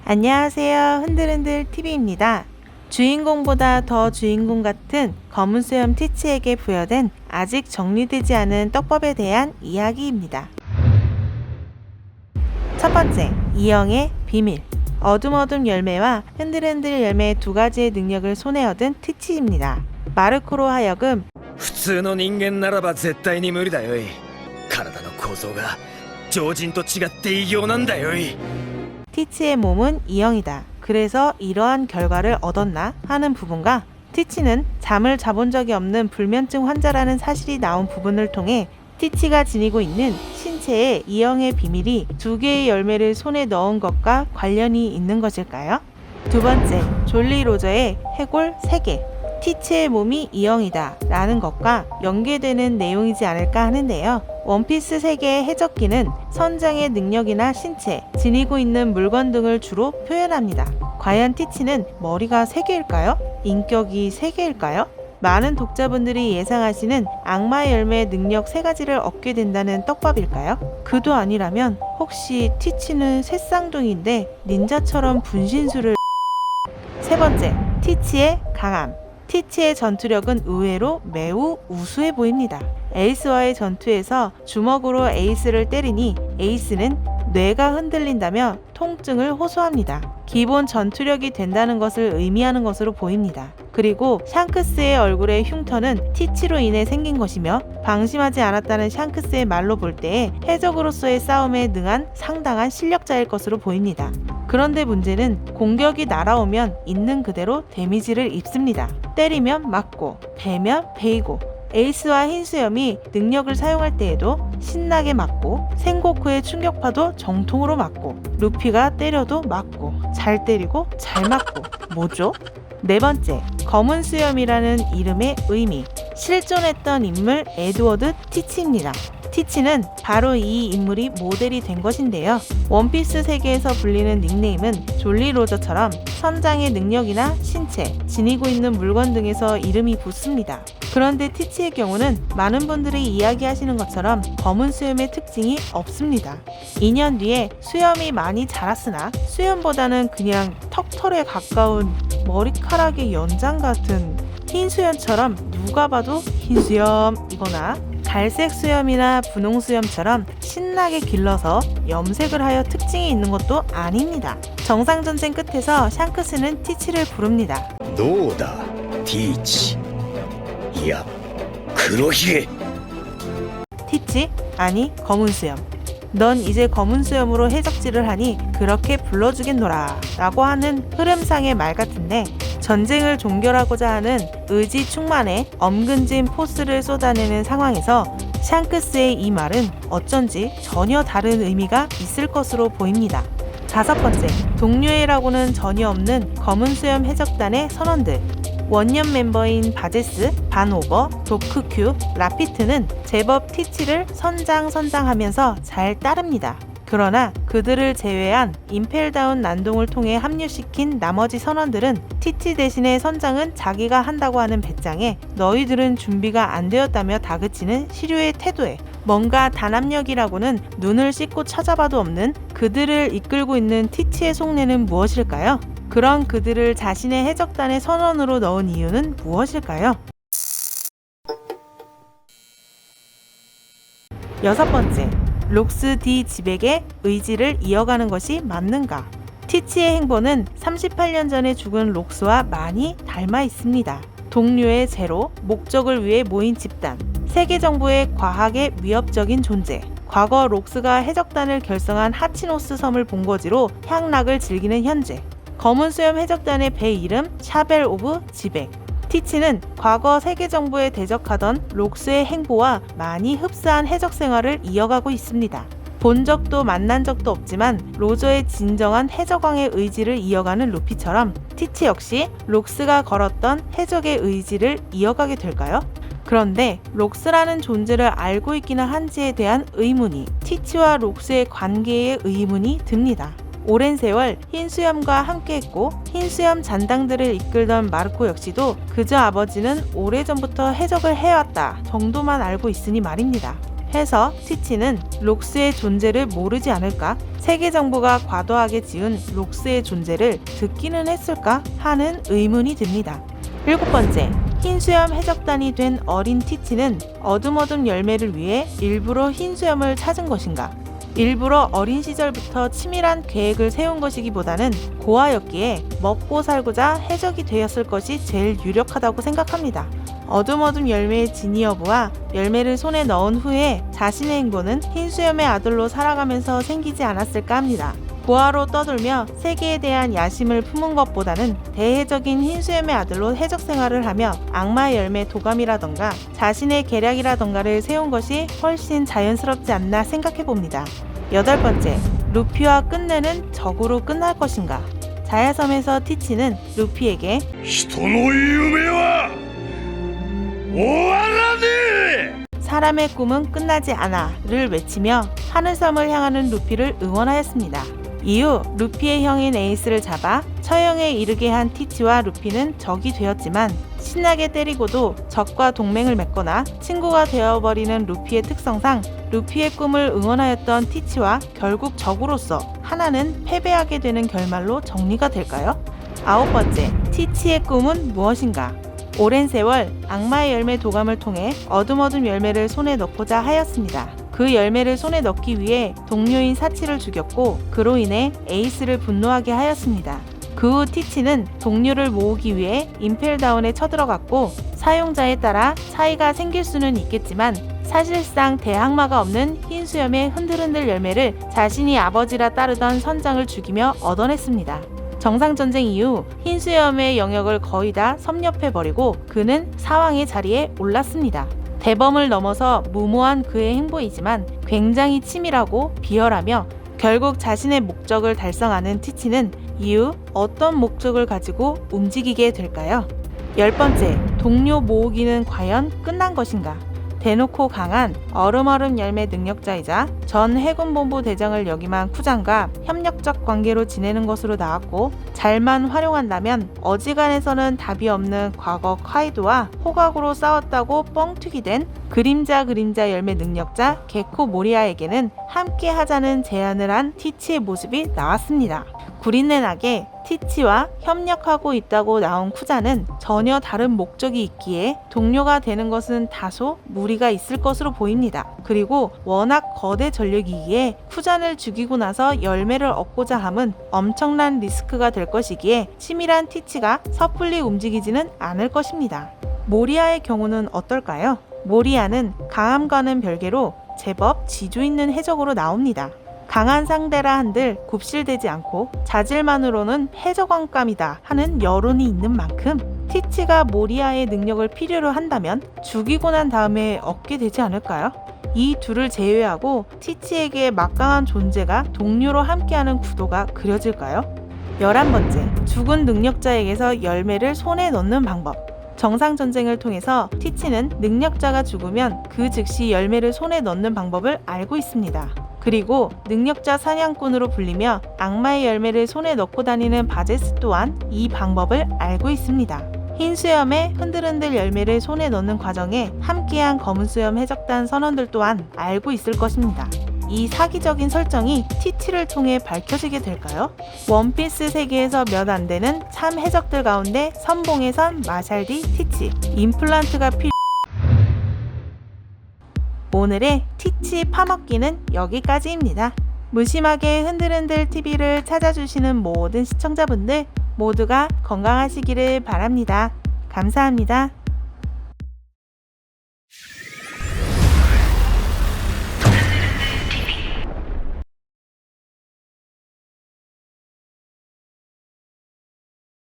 안녕하세요. 흔들흔들 TV입니다. 주인공보다 더 주인공 같은 검은 수염 티치에게 부여된 아직 정리되지 않은 떡밥에 대한 이야기입니다. 첫 번째, 이영의 비밀. 어둠어둠 열매와 흔들흔들 열매 두 가지의 능력을 손에 얻은 티치입니다. 마르코로 하여금 普通の人間ならば絶対に無理だよい。体の構造が常人と違って異形なんだよい。 티치의 몸은 E형이다. 그래서 이러한 결과를 얻었나 하는 부분과 티치는 잠을 자본 적이 없는 불면증 환자라는 사실이 나온 부분을 통해 티치가 지니고 있는 신체의 E형의 비밀이 두 개의 열매를 손에 넣은 것과 관련이 있는 것일까요? 두 번째, 졸리 로저의 해골 3개. 티치의 몸이 E형이다 라는 것과 연계되는 내용이지 않을까 하는데요. 원피스 3개의 해적기는 선장의 능력이나 신체, 지니고 있는 물건 등을 주로 표현합니다. 과연 티치는 머리가 3개일까요? 인격이 3개일까요? 많은 독자분들이 예상하시는 악마 열매 능력 3가지를 얻게 된다는 떡밥일까요? 그도 아니라면 혹시 티치는 새쌍둥이인데 닌자처럼 분신술을... 세 번째, 티치의 강함. 티치의 전투력은 의외로 매우 우수해 보입니다. 에이스와의 전투에서 주먹으로 에이스를 때리니 에이스는 뇌가 흔들린다며 통증을 호소합니다. 기본 전투력이 된다는 것을 의미하는 것으로 보입니다. 그리고 샹크스의 얼굴의 흉터는 티치로 인해 생긴 것이며 방심하지 않았다는 샹크스의 말로 볼 때에 해적으로서의 싸움에 능한 상당한 실력자일 것으로 보입니다. 그런데 문제는 공격이 날아오면 있는 그대로 데미지를 입습니다. 때리면 맞고 베면 베이고 에이스와 흰수염이 능력을 사용할 때에도 신나게 맞고 생고쿠의 충격파도 정통으로 맞고 루피가 때려도 맞고 잘 때리고 잘 맞고 뭐죠? 네 번째, 검은 수염이라는 이름의 의미. 실존했던 인물 에드워드 티치입니다. 티치는 바로 이 인물이 모델이 된 것인데요. 원피스 세계에서 불리는 닉네임은 졸리 로저처럼 선장의 능력이나 신체, 지니고 있는 물건 등에서 이름이 붙습니다. 그런데 티치의 경우는 많은 분들이 이야기하시는 것처럼 검은 수염의 특징이 없습니다. 2년 뒤에 수염이 많이 자랐으나 수염보다는 그냥 턱털에 가까운 머리카락의 연장 같은 흰 수염처럼 누가 봐도 흰 수염이거나 갈색 수염이나 분홍 수염처럼 신나게 길러서 염색을 하여 특징이 있는 것도 아닙니다. 정상전쟁 끝에서 샹크스는 티치를 부릅니다. どうだティーチ。いや黒ひげ。 티치? 아니 검은 수염. 넌 이제 검은 수염으로 해적질을 하니 그렇게 불러주겠노라 라고 하는 흐름상의 말 같은데 전쟁을 종결하고자 하는 의지 충만에 엄근진 포스를 쏟아내는 상황에서 샹크스의 이 말은 어쩐지 전혀 다른 의미가 있을 것으로 보입니다. 다섯 번째, 동료애라고는 전혀 없는 검은 수염 해적단의 선원들. 원년 멤버인 바제스, 반오버, 도크큐, 라피트는 제법 티치를 선장하면서 잘 따릅니다. 그러나 그들을 제외한 임펠다운 난동을 통해 합류시킨 나머지 선원들은 티치 대신에 선장은 자기가 한다고 하는 배짱에 너희들은 준비가 안 되었다며 다그치는 시류의 태도에 뭔가 단합력이라고는 눈을 씻고 찾아봐도 없는 그들을 이끌고 있는 티치의 속내는 무엇일까요? 그런 그들을 자신의 해적단의 선원으로 넣은 이유는 무엇일까요? 여섯 번째, 록스 디 지백의 의지를 이어가는 것이 맞는가? 티치의 행보는 38년 전에 죽은 록스와 많이 닮아 있습니다. 동료의 제로, 목적을 위해 모인 집단, 세계 정부의 과학의 위협적인 존재, 과거 록스가 해적단을 결성한 하치노스 섬을 본거지로 향락을 즐기는 현재, 검은 수염 해적단의 배 이름 샤벨 오브 지백. 티치는 과거 세계 정부에 대적하던 록스의 행보와 많이 흡사한 해적 생활을 이어가고 있습니다. 본 적도 만난 적도 없지만 로저의 진정한 해적왕의 의지를 이어가는 루피처럼 티치 역시 록스가 걸었던 해적의 의지를 이어가게 될까요? 그런데 록스라는 존재를 알고 있기는 한지에 대한 의문이, 티치와 록스의 관계에 의문이 듭니다. 오랜 세월 흰수염과 함께했고 흰수염 잔당들을 이끌던 마르코 역시도 그저 아버지는 오래전부터 해적을 해왔다 정도만 알고 있으니 말입니다. 해서 티치는 록스의 존재를 모르지 않을까? 세계 정부가 과도하게 지은 록스의 존재를 듣기는 했을까? 하는 의문이 듭니다. 7번째, 흰수염 해적단이 된 어린 티치는 어둠어둠 열매를 위해 일부러 흰수염을 찾은 것인가? 일부러 어린 시절부터 치밀한 계획을 세운 것이기보다는 고아였기에 먹고 살고자 해적이 되었을 것이 제일 유력하다고 생각합니다. 어둠어둠 열매의 진위 여부와 열매를 손에 넣은 후에 자신의 행보는 흰수염의 아들로 살아가면서 생기지 않았을까 합니다. 고아로 떠돌며 세계에 대한 야심을 품은 것보다는 대해적인 흰수염의 아들로 해적 생활을 하며 악마의 열매 도감이라던가 자신의 계략이라던가를 세운 것이 훨씬 자연스럽지 않나 생각해봅니다. 8번째, 루피와 끝내는 적으로 끝날 것인가? 자야섬에서 티치는 루피에게 人の夢は終わらねえ! 사람의 꿈은 끝나지 않아를 외치며 하늘섬을 향하는 루피를 응원하였습니다. 이후 루피의 형인 에이스를 잡아 처형에 이르게 한 티치와 루피는 적이 되었지만 신나게 때리고도 적과 동맹을 맺거나 친구가 되어버리는 루피의 특성상 루피의 꿈을 응원하였던 티치와 결국 적으로서 하나는 패배하게 되는 결말로 정리가 될까요? 9번째, 티치의 꿈은 무엇인가? 오랜 세월 악마의 열매 도감을 통해 어둠어둠 열매를 손에 넣고자 하였습니다. 그 열매를 손에 넣기 위해 동료인 사치를 죽였고 그로 인해 에이스를 분노하게 하였습니다. 그 후 티치는 동료를 모으기 위해 임펠다운에 쳐들어갔고 사용자에 따라 차이가 생길 수는 있겠지만 사실상 대항마가 없는 흰수염의 흔들흔들 열매를 자신이 아버지라 따르던 선장을 죽이며 얻어냈습니다. 정상전쟁 이후 흰수염의 영역을 거의 다 섭렵해버리고 그는 사왕의 자리에 올랐습니다. 대범을 넘어서 무모한 그의 행보이지만 굉장히 치밀하고 비열하며 결국 자신의 목적을 달성하는 티치는 이후 어떤 목적을 가지고 움직이게 될까요? 10번째, 동료 모으기는 과연 끝난 것인가? 대놓고 강한 얼음얼음 열매 능력자이자 전 해군본부 대장을 역임한 쿠장과 협력적 관계로 지내는 것으로 나왔고 잘만 활용한다면 어지간해서는 답이 없는 과거 카이도와 호각으로 싸웠다고 뻥튀기 된 그림자 열매 능력자 게코 모리아에게는 함께 하자는 제안을 한 티치의 모습이 나왔습니다. 구린내 나게 티치와 협력하고 있다고 나온 쿠자는 전혀 다른 목적이 있기에 동료가 되는 것은 다소 무리가 있을 것으로 보입니다. 그리고 워낙 거대 전력이기에 쿠잔을 죽이고 나서 열매를 얻고자 함은 엄청난 리스크가 될 것이기에 치밀한 티치가 섣불리 움직이지는 않을 것입니다. 모리아의 경우는 어떨까요? 모리아는 강함과는 별개로 제법 지조 있는 해적으로 나옵니다. 강한 상대라 한들 굽실대지 않고 자질만으로는 해적왕감이다 하는 여론이 있는 만큼 티치가 모리아의 능력을 필요로 한다면 죽이고 난 다음에 얻게 되지 않을까요? 이 둘을 제외하고 티치에게 막강한 존재가 동료로 함께하는 구도가 그려질까요? 11번째, 죽은 능력자에게서 열매를 손에 넣는 방법. 정상전쟁을 통해서 티치는 능력자가 죽으면 그 즉시 열매를 손에 넣는 방법을 알고 있습니다. 그리고 능력자 사냥꾼으로 불리며 악마의 열매를 손에 넣고 다니는 바제스 또한 이 방법을 알고 있습니다. 흰수염의 흔들흔들 열매를 손에 넣는 과정에 함께한 검은수염 해적단 선원들 또한 알고 있을 것입니다. 이 사기적인 설정이 티치를 통해 밝혀지게 될까요? 원피스 세계에서 몇 안 되는 참 해적들 가운데 선봉에 선 마샬디 티치, 임플란트가 오늘의 티치 파먹기는 여기까지입니다. 무심하게 흔들흔들 TV를 찾아주시는 모든 시청자분들 모두가 건강하시기를 바랍니다. 감사합니다.